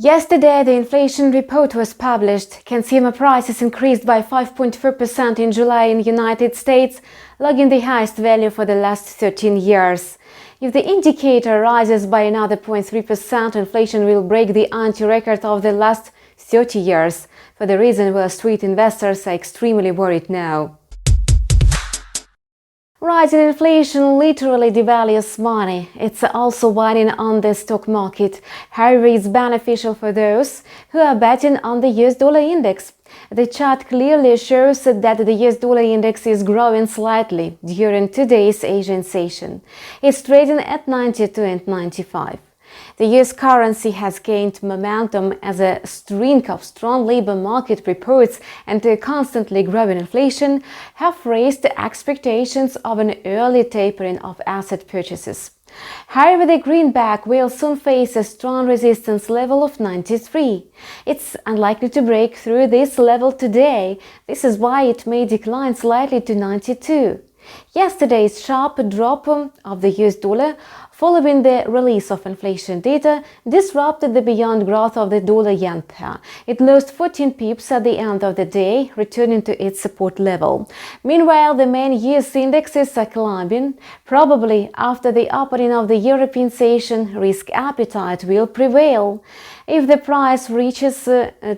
Yesterday, the inflation report was published. Consumer prices increased by 5.4% in July in the United States, logging the highest value for the last 13 years. If the indicator rises by another 0.3%, inflation will break the anti-record of the last 30 years. For the reason Wall Street investors are extremely worried now. Rising inflation literally devalues money. It's also weighing on the stock market. However, it's beneficial for those who are betting on the US dollar index. The chart clearly shows that the US dollar index is growing slightly during today's Asian session. It's trading at 92 and 95. The US currency has gained momentum as a string of strong labor market reports and constantly growing inflation have raised expectations of an early tapering of asset purchases. However, the greenback will soon face a strong resistance level of 93. It's unlikely to break through this level today. This is why it may decline slightly to 92. Yesterday's sharp drop of the US dollar following the release of inflation data disrupted the beyond growth of the dollar-yen pair. It lost 14 pips at the end of the day, returning to its support level. Meanwhile, the main US indexes are climbing. Probably after the opening of the European session, risk appetite will prevail. If the price reaches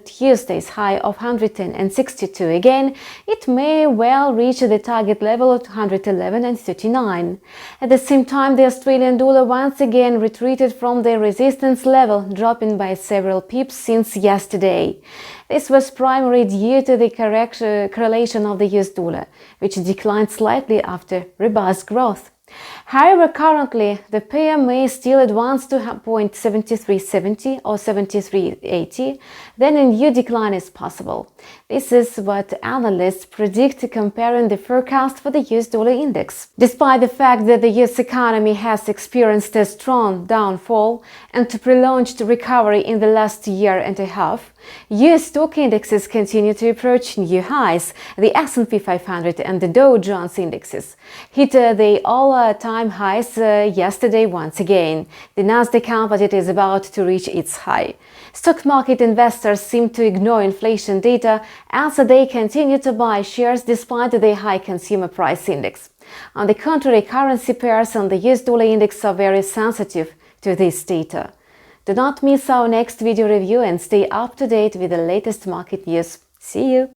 Tuesday's high of 110.62 again, it may well reach the target level of 111.39. At the same time, the Australian dollar once again retreated from the resistance level, dropping by several pips since yesterday. This was primarily due to the correlation of the US dollar, which declined slightly after robust growth. However, currently, the pair may still advance to 0.7370 or 73.80, then a new decline is possible. This is what analysts predict comparing the forecast for the US dollar index. Despite the fact that the US economy has experienced a strong downfall and a prolonged recovery in the last year and a half, US stock indexes continue to approach new highs. The S&P 500 and the Dow Jones indexes hit the all-time highs yesterday once again. The Nasdaq Composite is about to reach its high. Stock market investors seem to ignore inflation data as they continue to buy shares despite the high consumer price index. On the contrary, currency pairs and the US dollar index are very sensitive to this data. Do not miss our next video review and stay up to date with the latest market news. See you!